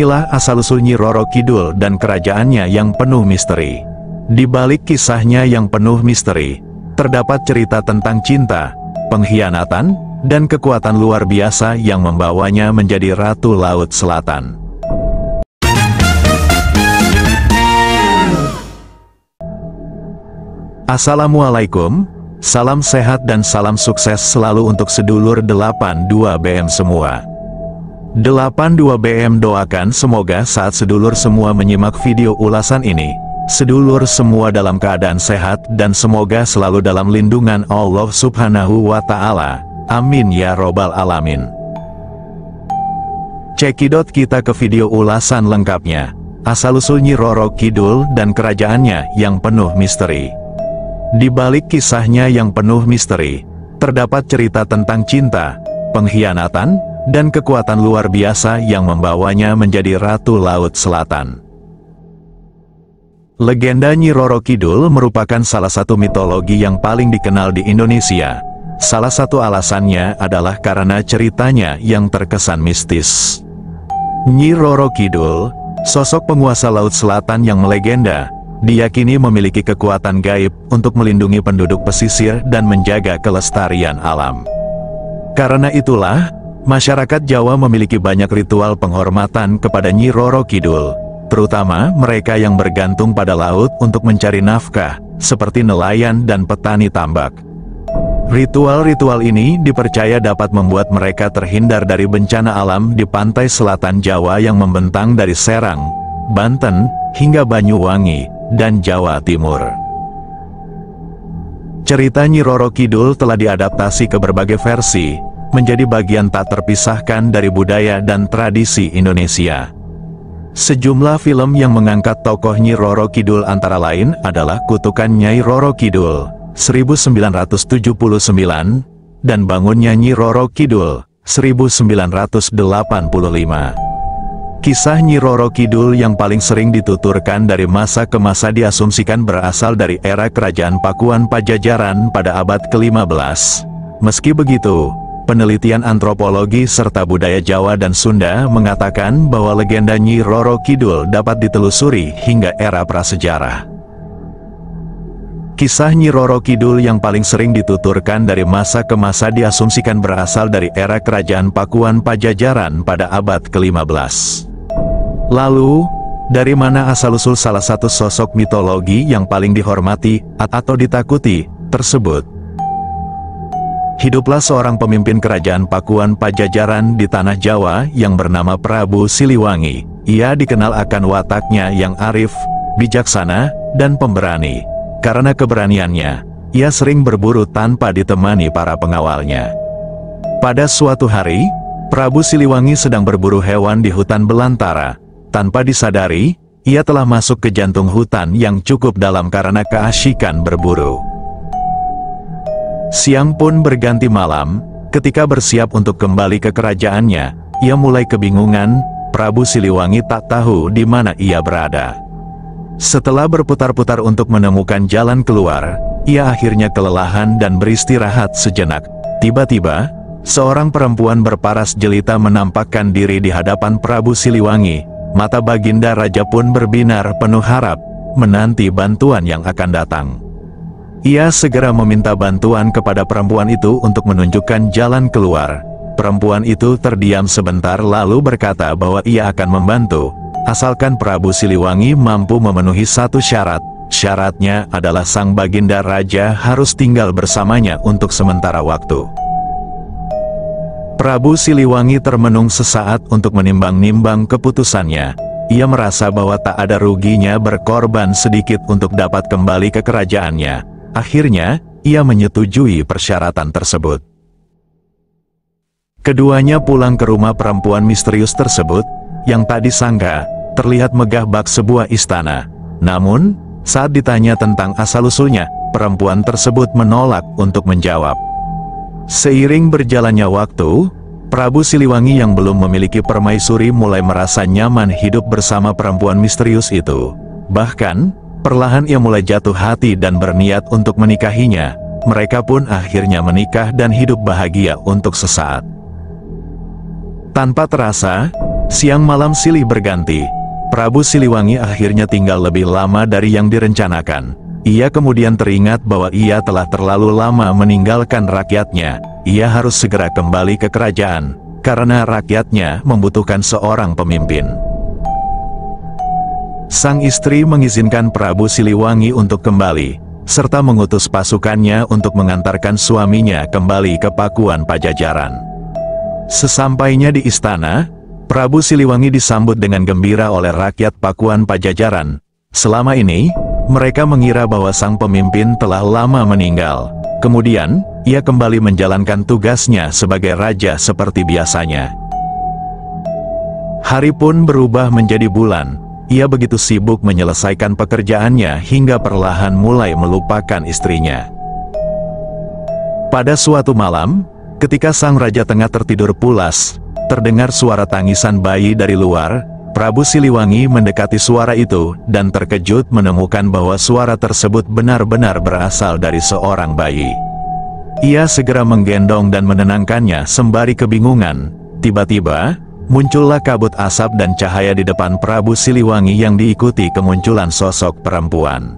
Inilah asal-usul Nyi Roro Kidul dan kerajaannya yang penuh misteri. Di balik kisahnya yang penuh misteri, terdapat cerita tentang cinta, pengkhianatan, dan kekuatan luar biasa yang membawanya menjadi Ratu Laut Selatan. Assalamualaikum, salam sehat dan salam sukses selalu untuk sedulur 82BM semua. 82BM doakan semoga saat sedulur semua menyimak video ulasan ini, sedulur semua dalam keadaan sehat dan semoga selalu dalam lindungan Allah Subhanahu wa Ta'ala. Amin ya robbal alamin. Cekidot kita ke video ulasan lengkapnya. Asal-usul Nyi Roro Kidul dan kerajaannya yang penuh misteri. Di balik kisahnya yang penuh misteri, terdapat cerita tentang cinta, pengkhianatan, dan kekuatan luar biasa yang membawanya menjadi Ratu Laut Selatan. Legenda Nyi Roro Kidul merupakan salah satu mitologi yang paling dikenal di Indonesia. Salah satu alasannya adalah karena ceritanya yang terkesan mistis. Nyi Roro Kidul, sosok penguasa Laut Selatan yang melegenda, diyakini memiliki kekuatan gaib untuk melindungi penduduk pesisir dan menjaga kelestarian alam. Karena itulah, masyarakat Jawa memiliki banyak ritual penghormatan kepada Nyi Roro Kidul, terutama mereka yang bergantung pada laut untuk mencari nafkah, seperti nelayan dan petani tambak. Ritual-ritual ini dipercaya dapat membuat mereka terhindar dari bencana alam di pantai selatan Jawa yang membentang dari Serang, Banten, hingga Banyuwangi, dan Jawa Timur. Cerita Nyi Roro Kidul telah diadaptasi ke berbagai versi, menjadi bagian tak terpisahkan dari budaya dan tradisi Indonesia. Sejumlah film yang mengangkat tokoh Nyi Roro Kidul antara lain adalah Kutukan Nyai Roro Kidul, 1979, dan Bangunnya Nyi Roro Kidul, 1985. Kisah Nyi Roro Kidul yang paling sering dituturkan dari masa ke masa diasumsikan berasal dari era Kerajaan Pakuan Pajajaran pada abad ke-15. Meski begitu, penelitian antropologi serta budaya Jawa dan Sunda mengatakan bahwa legenda Nyi Roro Kidul dapat ditelusuri hingga era prasejarah. Kisah Nyi Roro Kidul yang paling sering dituturkan dari masa ke masa diasumsikan berasal dari era Kerajaan Pakuan Pajajaran pada abad ke-15. Lalu, dari mana asal-usul salah satu sosok mitologi yang paling dihormati atau ditakuti tersebut? Hiduplah seorang pemimpin kerajaan Pakuan Pajajaran di tanah Jawa yang bernama Prabu Siliwangi. Ia dikenal akan wataknya yang arif, bijaksana, dan pemberani. Karena keberaniannya, ia sering berburu tanpa ditemani para pengawalnya. Pada suatu hari, Prabu Siliwangi sedang berburu hewan di hutan belantara. Tanpa disadari, ia telah masuk ke jantung hutan yang cukup dalam karena keasyikan berburu. Siang pun berganti malam, ketika bersiap untuk kembali ke kerajaannya, ia mulai kebingungan. Prabu Siliwangi tak tahu di mana ia berada. Setelah berputar-putar untuk menemukan jalan keluar, ia akhirnya kelelahan dan beristirahat sejenak. Tiba-tiba, seorang perempuan berparas jelita menampakkan diri di hadapan Prabu Siliwangi. Mata Baginda Raja pun berbinar penuh harap, menanti bantuan yang akan datang. Ia segera meminta bantuan kepada perempuan itu untuk menunjukkan jalan keluar. Perempuan itu terdiam sebentar lalu berkata bahwa ia akan membantu, asalkan Prabu Siliwangi mampu memenuhi satu syarat. Syaratnya adalah sang Baginda Raja harus tinggal bersamanya untuk sementara waktu. Prabu Siliwangi termenung sesaat untuk menimbang-nimbang keputusannya. Ia merasa bahwa tak ada ruginya berkorban sedikit untuk dapat kembali ke kerajaannya. Akhirnya, ia menyetujui persyaratan tersebut. Keduanya pulang ke rumah perempuan misterius tersebut, yang tak disangka, terlihat megah bak sebuah istana. Namun, saat ditanya tentang asal-usulnya, perempuan tersebut menolak untuk menjawab. Seiring berjalannya waktu, Prabu Siliwangi yang belum memiliki permaisuri mulai merasa nyaman hidup bersama perempuan misterius itu. Bahkan, perlahan ia mulai jatuh hati dan berniat untuk menikahinya. Mereka pun akhirnya menikah dan hidup bahagia untuk sesaat. Tanpa terasa, Siang malam silih berganti. Prabu Siliwangi akhirnya tinggal lebih lama dari yang direncanakan. Ia kemudian teringat bahwa ia telah terlalu lama meninggalkan rakyatnya. Ia harus segera kembali ke kerajaan, karena rakyatnya membutuhkan seorang pemimpin. Sang istri mengizinkan Prabu Siliwangi untuk kembali, serta mengutus pasukannya untuk mengantarkan suaminya kembali ke Pakuan Pajajaran. Sesampainya di istana, Prabu Siliwangi disambut dengan gembira oleh rakyat Pakuan Pajajaran. Selama ini, mereka mengira bahwa sang pemimpin telah lama meninggal. Kemudian, ia kembali menjalankan tugasnya sebagai raja seperti biasanya. Hari pun berubah menjadi bulan. Ia begitu sibuk menyelesaikan pekerjaannya hingga perlahan mulai melupakan istrinya. Pada suatu malam, ketika sang raja tengah tertidur pulas, terdengar suara tangisan bayi dari luar. Prabu Siliwangi mendekati suara itu dan terkejut menemukan bahwa suara tersebut benar-benar berasal dari seorang bayi. Ia segera menggendong dan menenangkannya sembari kebingungan. Tiba-tiba, muncullah kabut asap dan cahaya di depan Prabu Siliwangi yang diikuti kemunculan sosok perempuan.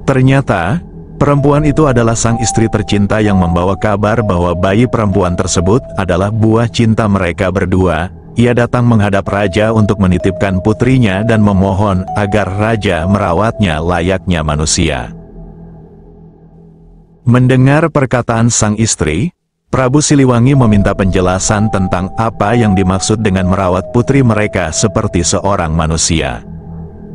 Ternyata, perempuan itu adalah sang istri tercinta yang membawa kabar bahwa bayi perempuan tersebut adalah buah cinta mereka berdua. Ia datang menghadap raja untuk menitipkan putrinya dan memohon agar raja merawatnya layaknya manusia. Mendengar perkataan sang istri, Prabu Siliwangi meminta penjelasan tentang apa yang dimaksud dengan merawat putri mereka seperti seorang manusia.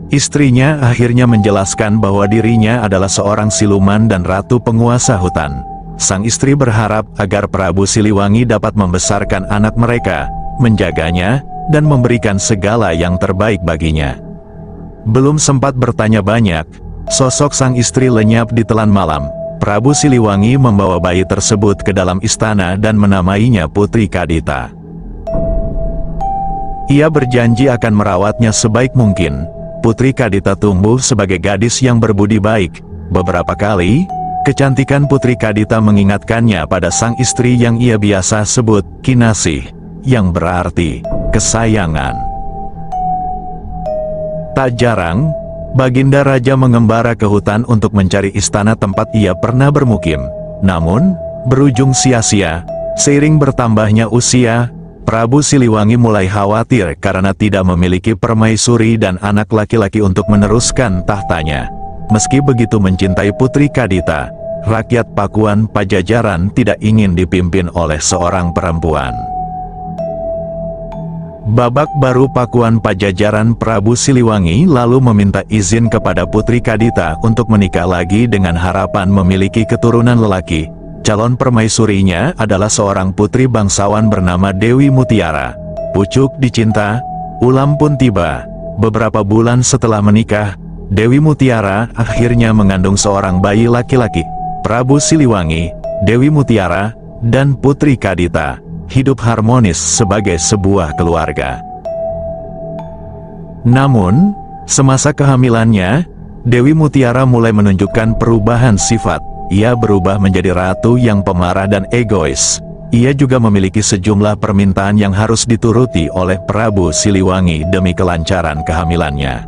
Istrinya akhirnya menjelaskan bahwa dirinya adalah seorang siluman dan ratu penguasa hutan. Sang istri berharap agar Prabu Siliwangi dapat membesarkan anak mereka, menjaganya, dan memberikan segala yang terbaik baginya. Belum sempat bertanya banyak, sosok sang istri lenyap di telan malam. Prabu Siliwangi membawa bayi tersebut ke dalam istana dan menamainya Putri Kadita. Ia berjanji akan merawatnya sebaik mungkin. Putri Kadita tumbuh sebagai gadis yang berbudi baik. Beberapa kali, kecantikan Putri Kadita mengingatkannya pada sang istri yang ia biasa sebut Kinasih, yang berarti kesayangan. Tak jarang, Baginda Raja mengembara ke hutan untuk mencari istana tempat ia pernah bermukim. Namun, berujung sia-sia. Seiring bertambahnya usia, Prabu Siliwangi mulai khawatir karena tidak memiliki permaisuri dan anak laki-laki untuk meneruskan tahtanya. Meski begitu mencintai Putri Kadita, rakyat Pakuan Pajajaran tidak ingin dipimpin oleh seorang perempuan. Babak baru Pakuan Pajajaran. Prabu Siliwangi lalu meminta izin kepada Putri Kadita untuk menikah lagi dengan harapan memiliki keturunan lelaki. Calon permaisurinya adalah seorang putri bangsawan bernama Dewi Mutiara. Pucuk dicinta, ulam pun tiba. Beberapa bulan setelah menikah, Dewi Mutiara akhirnya mengandung seorang bayi laki-laki. Prabu Siliwangi, Dewi Mutiara, dan Putri Kadita hidup harmonis sebagai sebuah keluarga. Namun, semasa kehamilannya, Dewi Mutiara mulai menunjukkan perubahan sifat. Ia berubah menjadi ratu yang pemarah dan egois. Ia juga memiliki sejumlah permintaan yang harus dituruti oleh Prabu Siliwangi demi kelancaran kehamilannya.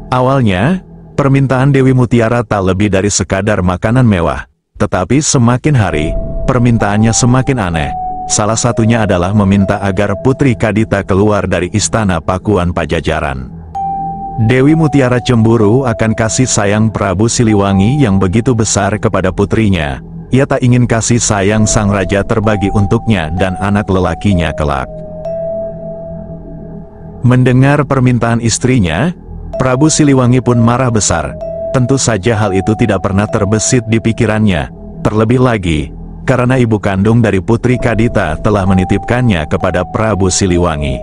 Awalnya, permintaan Dewi Mutiara tak lebih dari sekadar makanan mewah. Tetapi semakin hari, permintaannya semakin aneh. Salah satunya adalah meminta agar Putri Kadita keluar dari istana Pakuan Pajajaran. Dewi Mutiara cemburu akan kasih sayang Prabu Siliwangi yang begitu besar kepada putrinya. Ia tak ingin kasih sayang sang raja terbagi untuknya dan anak lelakinya kelak. Mendengar permintaan istrinya, Prabu Siliwangi pun marah besar. Tentu saja hal itu tidak pernah terbesit di pikirannya. Terlebih lagi, karena ibu kandung dari Putri Kadita telah menitipkannya kepada Prabu Siliwangi.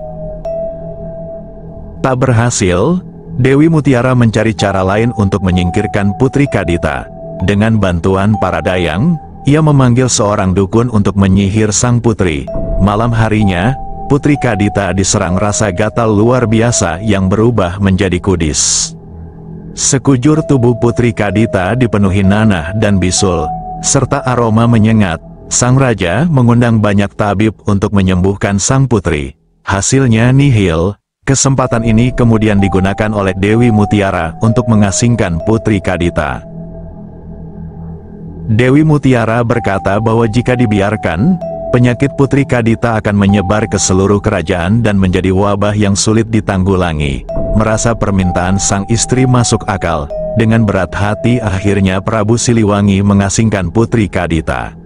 Tak berhasil, Dewi Mutiara mencari cara lain untuk menyingkirkan Putri Kadita. Dengan bantuan para dayang, ia memanggil seorang dukun untuk menyihir sang putri. Malam harinya, Putri Kadita diserang rasa gatal luar biasa yang berubah menjadi kudis. Sekujur tubuh Putri Kadita dipenuhi nanah dan bisul, serta aroma menyengat. Sang raja mengundang banyak tabib untuk menyembuhkan sang putri. Hasilnya nihil. Kesempatan ini kemudian digunakan oleh Dewi Mutiara untuk mengasingkan Putri Kadita. Dewi Mutiara berkata bahwa jika dibiarkan, penyakit Putri Kadita akan menyebar ke seluruh kerajaan dan menjadi wabah yang sulit ditanggulangi. Merasa permintaan sang istri masuk akal, dengan berat hati akhirnya Prabu Siliwangi mengasingkan Putri Kadita.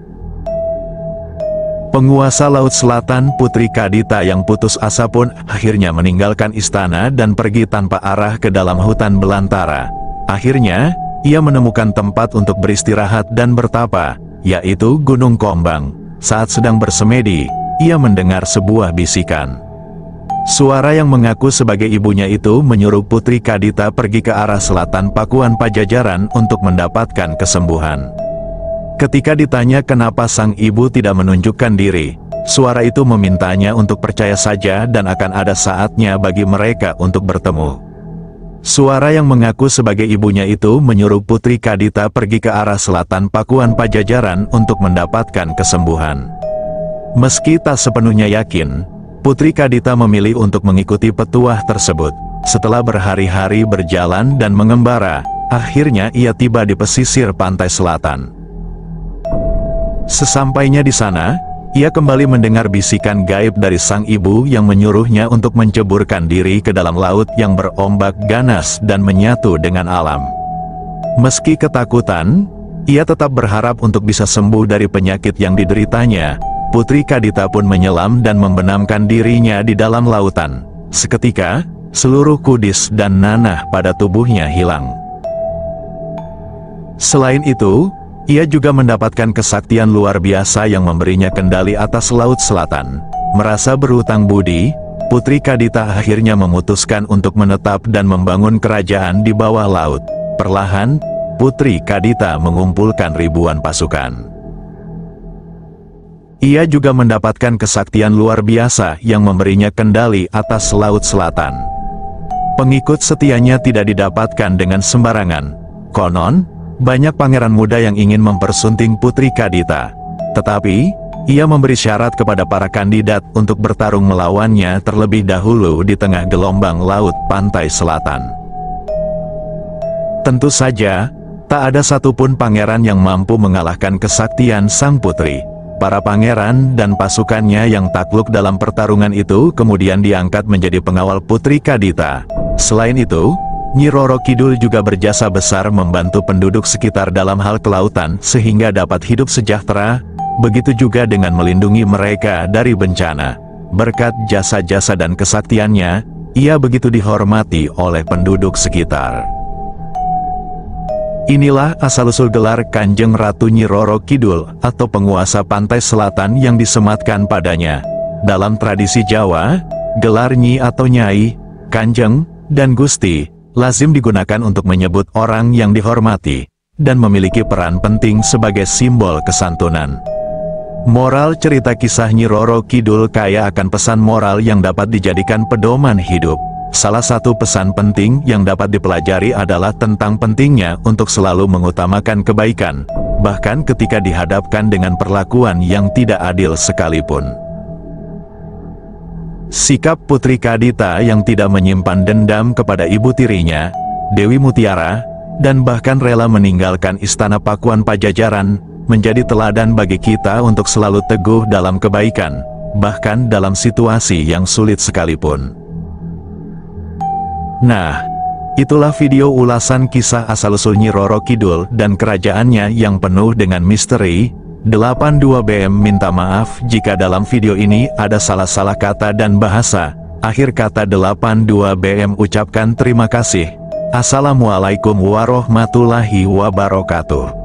Penguasa Laut Selatan Putri Kadita yang putus asa pun akhirnya meninggalkan istana dan pergi tanpa arah ke dalam hutan belantara. Akhirnya, ia menemukan tempat untuk beristirahat dan bertapa, yaitu Gunung Kombang. Saat sedang bersemedi, ia mendengar sebuah bisikan. Suara yang mengaku sebagai ibunya itu menyuruh Putri Kadita pergi ke arah selatan Pakuan Pajajaran untuk mendapatkan kesembuhan. Ketika ditanya kenapa sang ibu tidak menunjukkan diri, suara itu memintanya untuk percaya saja dan akan ada saatnya bagi mereka untuk bertemu. Suara yang mengaku sebagai ibunya itu menyuruh Putri Kadita pergi ke arah selatan Pakuan Pajajaran untuk mendapatkan kesembuhan. Meski tak sepenuhnya yakin, Putri Kadita memilih untuk mengikuti petuah tersebut. Setelah berhari-hari berjalan dan mengembara, akhirnya ia tiba di pesisir pantai selatan. Sesampainya di sana, ia kembali mendengar bisikan gaib dari sang ibu yang menyuruhnya untuk menceburkan diri ke dalam laut yang berombak ganas dan menyatu dengan alam. Meski ketakutan, ia tetap berharap untuk bisa sembuh dari penyakit yang dideritanya. Putri Kadita pun menyelam dan membenamkan dirinya di dalam lautan. Seketika, seluruh kudis dan nanah pada tubuhnya hilang. Selain itu, ia juga mendapatkan kesaktian luar biasa yang memberinya kendali atas Laut Selatan. Merasa berhutang budi, Putri Kadita akhirnya memutuskan untuk menetap dan membangun kerajaan di bawah laut. Perlahan, Putri Kadita mengumpulkan ribuan pasukan. Ia juga mendapatkan kesaktian luar biasa yang memberinya kendali atas Laut Selatan. Pengikut setianya tidak didapatkan dengan sembarangan. Konon, banyak pangeran muda yang ingin mempersunting Putri Kadita. Tetapi, ia memberi syarat kepada para kandidat untuk bertarung melawannya terlebih dahulu di tengah gelombang laut pantai selatan. Tentu saja, tak ada satupun pangeran yang mampu mengalahkan kesaktian sang putri. Para pangeran dan pasukannya yang takluk dalam pertarungan itu kemudian diangkat menjadi pengawal Putri Kadita. Selain itu, Nyi Roro Kidul juga berjasa besar membantu penduduk sekitar dalam hal kelautan sehingga dapat hidup sejahtera, begitu juga dengan melindungi mereka dari bencana. Berkat jasa-jasa dan kesaktiannya, ia begitu dihormati oleh penduduk sekitar. Inilah asal-usul gelar Kanjeng Ratu Nyi Roro Kidul atau penguasa pantai selatan yang disematkan padanya. Dalam tradisi Jawa, gelar Nyi atau Nyai, Kanjeng, dan Gusti lazim digunakan untuk menyebut orang yang dihormati, dan memiliki peran penting sebagai simbol kesantunan. Moral cerita kisah Nyi Roro Kidul kaya akan pesan moral yang dapat dijadikan pedoman hidup. Salah satu pesan penting yang dapat dipelajari adalah tentang pentingnya untuk selalu mengutamakan kebaikan, bahkan ketika dihadapkan dengan perlakuan yang tidak adil sekalipun. Sikap Putri Kadita yang tidak menyimpan dendam kepada ibu tirinya, Dewi Mutiara, dan bahkan rela meninggalkan istana Pakuan Pajajaran, menjadi teladan bagi kita untuk selalu teguh dalam kebaikan, bahkan dalam situasi yang sulit sekalipun. Nah, itulah video ulasan kisah asal-usul Nyi Roro Kidul dan kerajaannya yang penuh dengan misteri. 82BM minta maaf jika dalam video ini ada salah-salah kata dan bahasa. Akhir kata 82BM ucapkan terima kasih. Assalamualaikum warahmatullahi wabarakatuh.